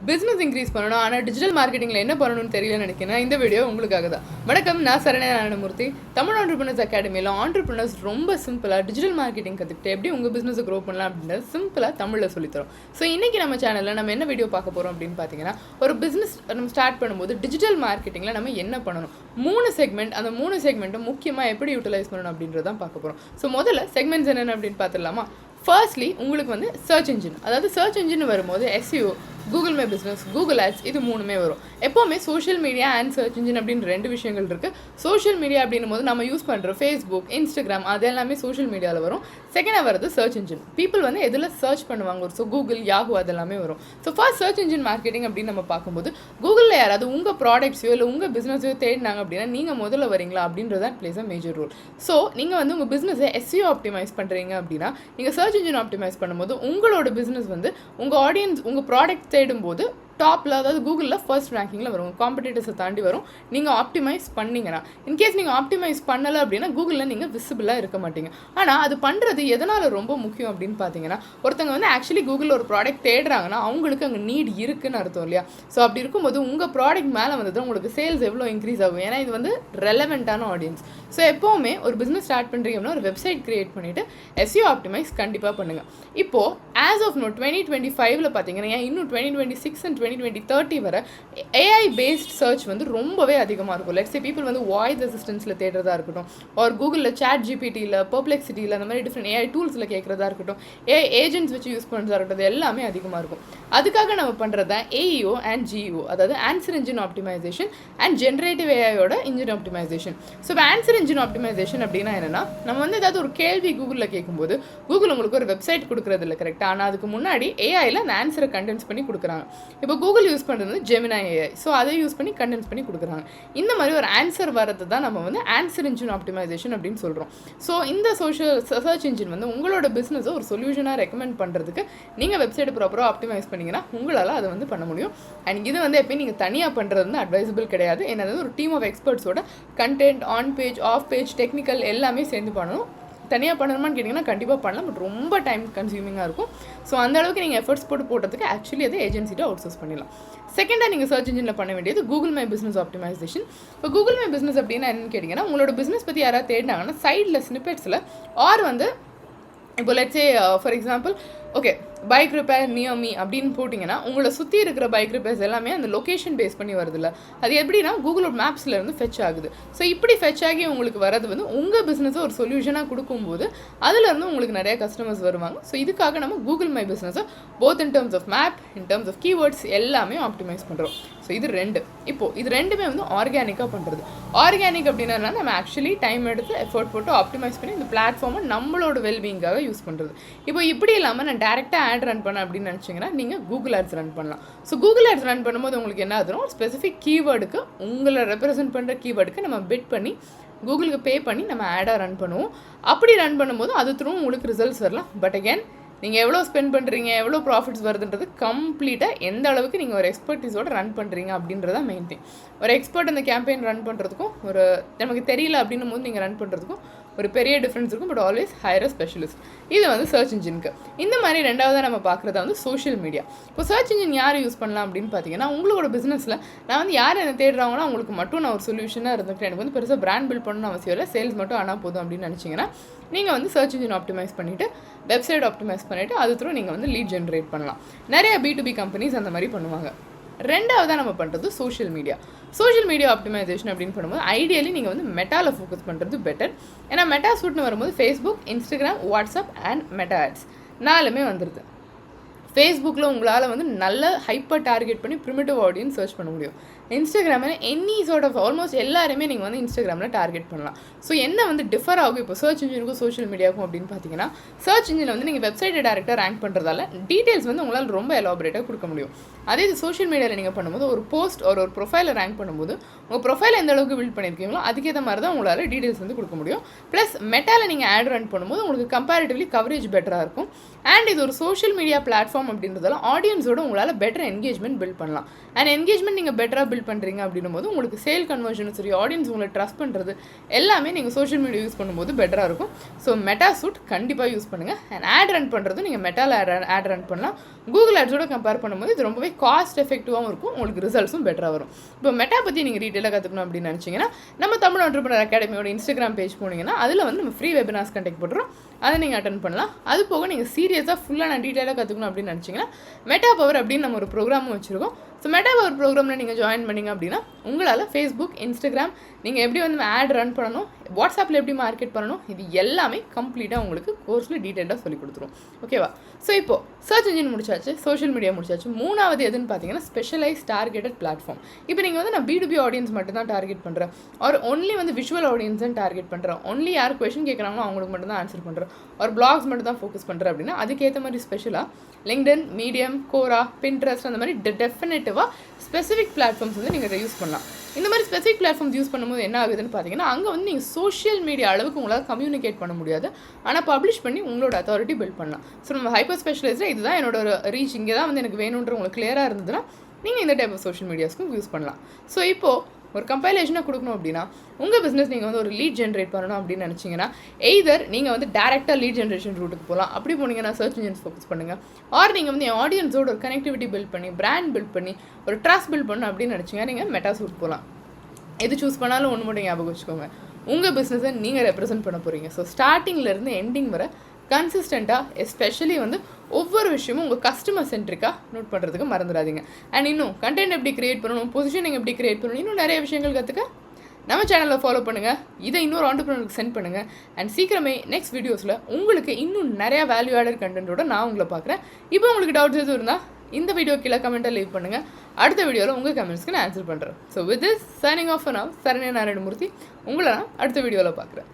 Business increase பண்ணணும். ஆனால் digital மார்க்கெட்டிங்கில் என்ன பண்ணணும்னு தெரியலன்னு நினைக்கிறேன். இந்த வீடியோ உங்களுக்காக தான். வணக்கம், நான் சரண்யா நாராயணமூர்த்தி. தமிழ் ஆண்டர்பிரினர்ஸ் அகாடமியில் ஆண்டர்பிரினர்ஸ் ரொம்ப சிம்பிளாக டிஜிட்டல் மார்க்கெட்டிங் கற்றுக்கிட்டு எப்படி உங்கள் பிஸ்னஸை க்ரோ பண்ணலாம் அப்படின்றது சிம்பிளாக தமிழில் சொல்லித்தரோம். ஸோ இன்றைக்கி நம்ம சேனலில் நம்ம என்ன வீடியோ பார்க்க போகிறோம் அப்படின்னு பார்த்தீங்கன்னா, ஒரு பிஸ்னஸ் நம்ம ஸ்டார்ட் பண்ணும்போது டிஜிட்டல் மார்க்கெட்டிங்கில் நம்ம என்ன பண்ணணும், 3 செக்மெண்ட், அந்த 3 செக்மெண்ட்டும் முக்கியமாக எப்படி யூட்டிலைஸ் பண்ணணும் அப்படின்றதான் பார்க்க போகிறோம். ஸோ முதல்ல செக்மெண்ட்ஸ் என்னென்ன அப்படின்னு பார்த்துடலாமா. ஃபர்ஸ்ட்லி உங்களுக்கு வந்து சர்ச் இன்ஜின், அதாவது சர்ச் இன்ஜின் வரும்போது SEO, Google my business, Google ads, இது 3மே வரும். எப்போவுமே social media and search engine அப்படின்னு 2 விஷயங்கள் இருக்குது. சோஷியல் மீடியா அப்படின்னும் போது நம்ம யூஸ் பண்ணுற ஃபேஸ்புக், இன்ஸ்டாகிராம், அது எல்லாமே சோஷியல் மீடியாவில் வரும். செகண்டாக வரது சர்ச் இன்ஜின். பீப்புள் வந்து எதில் சர்ச் பண்ணுவாங்க, ஸோ கூகுள், யாஹூ, அதெல்லாமே வரும். So first search engine marketing அப்படின்னு நம்ம பார்க்கும்போது, கூகுளில் யாராவது உங்கள் ப்ராடக்ட்ஸையோ இல்லை உங்கள் பிஸ்னஸையோ தேடினாங்க அப்படின்னா நீங்கள் முதல்ல வரீங்களா அப்படின்றது தான் plays a major role. So நீங்கள் வந்து உங்கள் பிஸ்னஸை SEO ஆப்டிமைஸ் பண்ணுறீங்க அப்படின்னா, நீங்கள் சர்ச் இன்ஜின் ஆப்டிமைஸ் பண்ணும்போது உங்களோட பிஸ்னஸ் வந்து உங்கள் ஆடியன்ஸ் உங்கள் ப்ராடக்ட் தேடும்போது டாப்பில், அதாவது கூகுளில் ஃபர்ஸ்ட் ரேங்கிங்கில் வரும், காம்படிட்டர்ஸை தாண்டி வரும். நீங்கள் ஆப்டிமைஸ் பண்ணிங்கன்னா, இன்கேஸ் நீங்கள் ஆப்டிமைஸ் பண்ணலை அப்படின்னா கூகுளில் நீங்கள் விசிபிளாக இருக்க மாட்டீங்க. ஆனால் அது பண்ணுறது எதனால் ரொம்ப முக்கியம் அப்படின்னு பார்த்தீங்கன்னா, ஒருத்தங்க வந்து ஆக்சுவலி கூகுளில் ஒரு ப்ராடக்ட் தேடுறாங்கன்னா அவங்களுக்கு அங்கே நீட் இருக்குன்னு அர்த்தம் இல்லையா. ஸோ அப்படி இருக்கும்போது உங்கள் ப்ராடக்ட் மேலே வந்தது உங்களுக்கு சேல்ஸ் எவ்வளோ இன்க்ரீஸ் ஆகும், ஏன்னா இது வந்து ரெலவெண்ட்டான ஆடியன்ஸ். ஸோ எப்போவுமே ஒரு பிஸ்னஸ் ஸ்டார்ட் பண்ணுறீங்க அப்படின்னா ஒரு வெப்சைட் க்ரியேட் பண்ணிவிட்டு SEO ஆப்டிமைஸ் கண்டிப்பாக பண்ணுங்கள். இப்போது ஆஸ் ஆஃப் நோ 2025 பார்த்தீங்கன்னா, இன்னும் 2026 அண்ட் 2030 வர AI பேஸ்ட் சர்ச் வந்து ரொம்பவே அதிகமாக இருக்கும். லெட்ஸ் சே பீப்புள் வந்து வாய்ஸ் அசிஸ்டன்ஸில் தேடுறதா இருக்கட்டும், ஒரு கூகுளில் சாட் ஜிபிடியில், பெர்ப்ளெக்சிட்டியில், அந்த மாதிரி டிஃப்ரெண்ட் AI டூல்ஸில் கேட்குறதா இருக்கட்டும், AI ஏஜென்ட்ஸ் வச்சு யூஸ் பண்ணுறதா இருக்கட்டும், எல்லாமே அதிகமாக இருக்கும். அதுக்காக நம்ம பண்ணுறது தான் AEO அண்ட் GEO, அதாவது answer engine optimisation and generative AIயோட இன்ஜின் ஆப்டிமைசேஷன். ஸோ இப்போ ஆன்சர் இன்ஜின் ஆப்டிமைசேஷன் அப்படின்னா என்னென்னா, நம்ம வந்து ஏதாவது ஒரு கேள்வி கூகுளில் கேட்கும்போது கூகுள் உங்களுக்கு ஒரு வெப்சைட் கொடுக்குறது இல்லை கரெக்டாக, ஆனால் அதுக்கு முன்னாடி AIயில் அந்த ஆன்சரை கண்டென்ஸ் பண்ணி கொடுக்குறாங்க. இப்போ கூகுள் யூஸ் பண்ணுறது ஜெமினா AI, ஸோ அதை யூஸ் பண்ணி கண்டென்ஸ் பண்ணி கொடுக்குறாங்க. இந்த மாதிரி ஒரு ஆன்சர் வரது தான் நம்ம வந்து ஆன்சர் இன்ஜின் ஆப்டிமைசேஷன் அப்படின்னு சொல்கிறோம். ஸோ இந்த சர்ச் இன்ஜின் வந்து உங்களோட பிஸ்னஸை ஒரு சொல்யூஷனாக ரெக்கமெண்ட் பண்ணுறதுக்கு நீங்கள் வெப்சைட் ப்ராப்பராக ஆப்டிமைஸ் பண்ணிங்கன்னா உங்களால் அதை வந்து பண்ண முடியும். அண்ட் இது வந்து எப்பயும் நீங்கள் தனியாக பண்ணுறது வந்து அட்வைசபிள் கிடையாது. என்னது ஒரு டீம் ஆஃப் எக்ஸ்பர்ட்ஸோட content, on page, off page, technical எல்லாமே சேர்ந்து பண்ணணும். தனியாக பண்ணணுமான்னு கேட்டிங்கன்னா கண்டிப்பாக பண்ணலாம், பட் ரொம்ப டைம் கன்சியூமிங்காக இருக்கும். ஸோ அந்த அளவுக்கு நீங்கள் எஃபர்ட்ஸ் போட்டதுக்கு ஆக்சுவலி அதை ஏஜென்சிட்ட அவுட் சோர்ஸ் பண்ணிடலாம். செகண்டாக நீங்கள் சர்ச் இன்ஜினில் பண்ண வேண்டியது கூகுள் மை பிஸ்னஸ் ஆப்டிமைசேஷன். இப்போ கூகுள் மை பிஸ்னஸ் அப்படின்னா என்னன்னு கேட்டிங்கன்னா, உங்களோட பிஸ்னஸ் பற்றி யாராவது தேடினாங்கன்னா சைடில் ஸ்னிப்பெட்ஸில் ஆர் வந்து இப்போ let's say for example okay bike repair near me அப்படின்னு போட்டிங்கன்னா உங்களை சுற்றி இருக்கிற பைக் ரிப்பேர்ஸ் எல்லாமே அந்த லொக்கேஷன் பேஸ் பண்ணி வருதில்ல. அது எப்படின்னா கூகுள் மேப்ஸில் இருந்து ஃபெச் ஆகுது. ஸோ இப்படி ஃபெச் ஆகி உங்களுக்கு வரது வந்து உங்கள் பிஸ்னஸை ஒரு சொல்யூஷனாக கொடுக்கும்போது அதுலேருந்து உங்களுக்கு நிறைய கஸ்டமர்ஸ் வருவாங்க. ஸோ இதுக்காக நம்ம கூகுள் மை பிஸ்னஸை both in terms of map, in terms of keywords எல்லாமே ஆப்டிமைஸ் பண்ணுறோம். ஸோ இது 2. இப்போது இது 2மே வந்து ஆர்கானிக்காக பண்ணுறது. ஆர்கானிக் அப்படின்னா நம்ம ஆக்சுவலி டைம் எடுத்து எஃபோர்ட் போட்டு ஆப்டிமைஸ் பண்ணி இந்த பிளாட்ஃபார்மை நம்மளோட வெல்பீயிங்காக யூஸ் பண்ணுறது. இப்போ இப்படி இல்லாமல் நான் டேரெக்டாக ஆட் ரன் பண்ண அப்படின்னு நினச்சிங்கன்னா நீங்கள் கூகுள் ஆட்ஸ் ரன் பண்ணலாம். ஸோ கூகுள் ஆட்ஸ் ரன் பண்ணும்போது உங்களுக்கு என்ன ஆகுதுன்னா, ஒரு ஸ்பெசிஃபிக் கீவேர்டுக்கு, உங்களை ரெப்ரசென்ட் பண்ணுற கீவேர்டுக்கு நம்ம பிட் பண்ணி கூகுளுக்கு பே பண்ணி நம்ம ஆடாக ரன் பண்ணுவோம். அப்படி ரன் பண்ணும்போது அது த்ரூ உங்களுக்கு ரிசல்ட்ஸ் வரலாம். பட் அகேன் நீங்கள் எவ்வளோ ஸ்பெண்ட் பண்ணுறீங்க, எவ்வளோ ப்ராஃபிட்ஸ் வருதுன்றது கம்ப்ளீட்டாக எந்த அளவுக்கு நீங்கள் ஒரு எக்ஸ்பர்ட்டிஸோடு ரன் பண்ணுறீங்க அப்படின்றதான் மெயின் திங். ஒரு எக்ஸ்பர்ட் அந்த கேம்பெயின் ரன் பண்ணுறதுக்கும் ஒரு நமக்கு தெரியல அப்படின்னும் போது நீங்கள் ரன் பண்ணுறதுக்கும் ஒரு பெரிய டிஃப்ரென்ஸ் இருக்கும். But always higher specialist. இது வந்து சர்ச் இன்ஜினுக்கு. இந்த மாதிரி ரெண்டாவதாக நம்ம பார்க்குறதா வந்து சோஷியல் மீடியா. இப்போ சர்ச் இன்ஜின் யார் யூஸ் பண்ணலாம் அப்படின்னு பார்த்தீங்கன்னா, உங்களோட பிஸ்னஸில் நான் வந்து யார் என்ன தேடுறாங்கன்னா அவங்களுக்கு மட்டும் நான் ஒரு சொல்யூஷனாக இருந்துக்கிட்டேன், எனக்கு வந்து பெருசாக பிராண்ட் பில்ட் பண்ணணும்னு அவசியம் இல்லை, சேல்ஸ் மட்டும் ஆனால் போதும் அப்படின்னு நினச்சிங்கன்னா நீங்கள் வந்து சர்ச் இன்ஜின் ஆப்டிமைஸ் பண்ணிவிட்டு வெப்சைட் ஆப்டிமைஸ் பண்ணிவிட்டு அது த்ரூ நீங்கள் வந்து லீட் ஜென்ரேட் பண்ணலாம். நிறைய B2B கம்பெனிஸ் அந்த மாதிரி பண்ணுவாங்க. ரெண்டாவதாக நம்ம பண்ணுறது social media. Social media optimisation அப்படின்னு பண்ணும்போது ஐடியலி நீங்கள் வந்து மெட்டாவில் ஃபோக்கஸ் பண்ணுறது பெட்டர். ஏன்னா மெட்டா சூட்னு வரும்போது Facebook, Instagram, WhatsApp and Meta ads 4மே வந்துடுது. ஃபேஸ்புக்கில் உங்களால் வந்து நல்ல ஹைப்பர் டார்கெட் பண்ணி ப்ரிமிட்டிவ் ஆடியன்ஸ் சர்ச் பண்ண முடியும். இன்ஸ்டாகிராமில் எனி சார்ட் ஆஃப் ஆல்மோஸ்ட் எல்லாருமே நீங்கள் வந்து இன்ஸ்டாகிராமில் டார்கெட் பண்ணலாம். ஸோ என்ன வந்து டிஃபர் ஆகும் இப்போ சர்ச் இன்ஜினுக்கும் சோஷியல் மீடியாவுக்கும் அப்படின்னு பார்த்தீங்கன்னா, சர்ச் இன்ஜினில் வந்து நீங்கள் வெப்சைட்டை டேரெக்டாக ரேங்க் பண்ணுறதால டீட்டெயில்ஸ் வந்து உங்களால் ரொம்ப எலாபரேட்டாக கொடுக்க முடியும். அதே இது சோஷியல் மீடியாவில் நீங்கள் பண்ணும்போது ஒரு போஸ்ட் ஒரு ப்ரொஃபைலை ரேங்க் பண்ணும்போது உங்கள் ப்ரொஃபைல் எந்த அளவுக்கு பில்ட் பண்ணியிருக்கீங்களோ அதுக்கேற்ற மாதிரி தான் உங்களால் டீட்டெயில்ஸ் வந்து கொடுக்க முடியும். ப்ளஸ் மெட்டாவில் நீங்கள் ஆட் ரன் பண்ணும்போது உங்களுக்கு கம்பேரிட்டிவ்லி கவரேஜ் பெட்டராக இருக்கும். அண்ட் இது ஒரு சோஷியல் மீடியா பிளாட்ஃபார்ம் பிளாட்ஃபார்ம் அப்படின்றதால ஆடியன்ஸோட உங்களால் பெட்டர் என்கேஜ்மெண்ட் பில்ட் பண்ணலாம். அண்ட் என்கேஜ்மெண்ட் நீங்கள் பெட்டராக பில்ட் பண்ணுறீங்க அப்படின்னும் போது உங்களுக்கு சேல் கன்வர்ஷனும் சரி, ஆடியன்ஸ் உங்களை ட்ரஸ்ட் பண்ணுறது எல்லாமே நீங்கள் சோஷியல் மீடியா யூஸ் பண்ணும்போது பெட்டராக இருக்கும். ஸோ மெட்டா சூட் கண்டிப்பாக யூஸ் பண்ணுங்கள். அண்ட் ஆட் ரன் பண்ணுறது நீங்கள் மெட்டாவில் ஆட் ரன் பண்ணலாம். கூகுள் ஆட்ஸோட கம்பேர் பண்ணும்போது இது ரொம்பவே காஸ்ட் எஃபெக்டிவாகவும் இருக்கும், உங்களுக்கு ரிசல்ட்ஸும் பெட்டராக வரும். இப்போ மெட்டா பற்றி நீங்கள் டீட்டெயிலாக கற்றுக்கணும் அப்படின்னு நினச்சிங்கன்னா நம்ம தமிழ் ஆண்டர்பிரினர் அகாடமியோட இன்ஸ்டாகிராம் பேஜ் போனீங்கன்னா அதில் வந்து நம்ம ஃப்ரீ வெபினார்ஸ் கண்டக்ட் பண்ணுறோம், அதை நீங்கள் அட்டன் பண்ணலாம். அது போக நீங்கள் சீரியஸாக ஃபுல்லாக நான் டீட்டெயிலாக கற்றுக்கணும் அப்படின்னு நினச்சிங்கன்னா மெட்டா பவர் அப்படின்னு நம்ம ஒரு ப்ரோக்ராமும் வச்சுருக்கோம். ஸோ மெட்டா பவர் ப்ரோக்ராமில் நீங்கள் ஜாயின் பண்ணிங்க அப்படின்னா உங்களால் ஃபேஸ்புக், இன்ஸ்டாகிராம், நீங்கள் எப்படி வந்து ஆட் ரன் பண்ணணும், வாட்ஸ்அப்பில் எப்படி மார்க்கெட் பண்ணணும், இது எல்லாமே கம்ப்ளீட்டாக உங்களுக்கு கோர்ஸில் டீட்டெயிலாக சொல்லி கொடுத்துரும். ஓகேவா? ஸோ இப்போது சர்ச் இன்ஜின் முடிச்சாச்சு, சோஷியல் மீடியா முடிச்சாச்சு. மூணாவது எதுன்னு பார்த்தீங்கன்னா ஸ்பெஷலைஸ் டார்கெட்டட் பிளாட்ஃபார்ம். இப்போ நீங்கள் வந்து நான் B2B ஆடியன்ஸ் மட்டும் தான் டார்கெட் பண்ணுறேன், ஒரு ஒன்லி வந்து விஷுவல் ஆடியன்ஸ் தான் டார்கெட் பண்ணுறேன், ஒன்லி யார் கொஷின் கேட்குறாங்களோ அவங்களுக்கு மட்டும் தான் ஆன்சர் பண்ணுறேன், ஒரு பிளாக்ஸ் மட்டும் தான் ஃபோக்கஸ் பண்ணுறேன் அப்படின்னா அதுக்கேற்ற மாதிரி ஸ்பெஷலாக லிங்க்டின், மீடியம், கோரா, பின்ட்ரெஸ்ட் அந்த மாதிரி டெஃபினட்டிவாக ஸ்பெசிஃபிக் பிளாட்ஃபார்ம்ஸ் வந்து நீங்கள் யூஸ் பண்ணலாம். இந்த மாதிரி ஸ்பெசிஃபிக் பிளாட்ஃபார்ம்ஸ் யூஸ் பண்ணும்போது என்ன ஆகுதுன்னு பார்த்தீங்கன்னா அங்கே வந்து நீங்கள் சோஷியல் மீடியா அளவுக்கு உங்களால் கம்யூனிகேட் பண்ண முடியாது, ஆனால் பப்ளிஷ் பண்ணி உங்களோட அத்தாரிட்டி பில்ட் பண்ணலாம். ஸோ நம்ம ஹைப்பர் ஸ்பெஷலைஸ்டாக இதுதான் என்னோட ரீச், இங்கே தான் வந்து எனக்கு வேணுன்ற உங்களுக்கு கிளியராக இருந்ததுன்னா நீங்கள் இந்த டைப் ஆஃப் சோஷியல் மீடியாஸ்க்கும் யூஸ் பண்ணலாம். ஸோ இப்போது ஒரு கம்பைலேஷனாக கொடுக்கணும் அப்படின்னா உங்கள் பிஸ்னஸ் நீங்கள் வந்து ஒரு லீட் ஜென்ரேட் பண்ணணும் அப்படின்னு நினச்சிங்கன்னா எய்தர் நீங்கள் வந்து டேரெக்டாக லீட் ஜென்ரேஷன் ரூட்டுக்கு போகலாம், அப்படி போனீங்கன்னா சர்ச் இன்ஜின்ஸ் ஃபோக்கஸ் பண்ணுங்கள். ஆர் நீங்கள் வந்து என் ஆடியன்ஸோட ஒரு கனெக்டிவிட்டி பில்ட் பண்ணி, பிராண்ட் பில்ட் பண்ணி, ஒரு ட்ரஸ்ட் பில்ட் பண்ணணும் அப்படின்னு நினச்சிங்கன்னா நீங்கள் மெட்டா சூட் போகலாம். எது சூஸ் பண்ணாலும் ஒன்று மட்டும் ஞாபகம் வச்சுக்கோங்க, உங்கள் பிஸ்னஸை நீங்கள் ரெப்ரசென்ட் பண்ண போகிறீங்க. ஸோ ஸ்டார்டிங்லேருந்து எண்டிங் வர கன்சிஸ்டண்ட்டாக, எஸ்பெஷலி வந்து ஒவ்வொரு விஷயமும் உங்கள் கஸ்டமர் சென்ட்ரிக்காக நோட் பண்ணுறதுக்கு மறந்துடாதீங்க. அண்ட் இன்னும் கண்டென்ட் எப்படி கிரியேட் பண்ணணும், பொசிஷனிங் எப்படி கிரியேட் பண்ணணும், இன்னும் நிறைய விஷயங்கள் கற்றுக்க நம்ம சேனலில் ஃபாலோ பண்ணுங்கள். இதை இன்னொரு ஆண்டர்பிரினருக்கு சென்ட் பண்ணுங்கள். அண்ட் சீக்கிரமே நெக்ஸ்ட் வீடியோஸில் உங்களுக்கு இன்னும் நிறையா வேல்யூ ஆடட் கண்டென்ட்டோட நான் உங்களை பார்க்குறேன். இப்போ உங்களுக்கு டவுட்ஸ் எதுவும் இருந்தால் இந்த வீடியோ கீழே கமெண்ட்டாக லீவ் பண்ணுங்கள். அடுத்த வீடியோவில் உங்கள் கமெண்ட்ஸ்க்கு நான் ஆன்சர் பண்ணுறேன். So with this signing off now, Saranya Narayanamurthy. உங்களை நான் அடுத்த வீடியோவில் பார்க்குறேன்.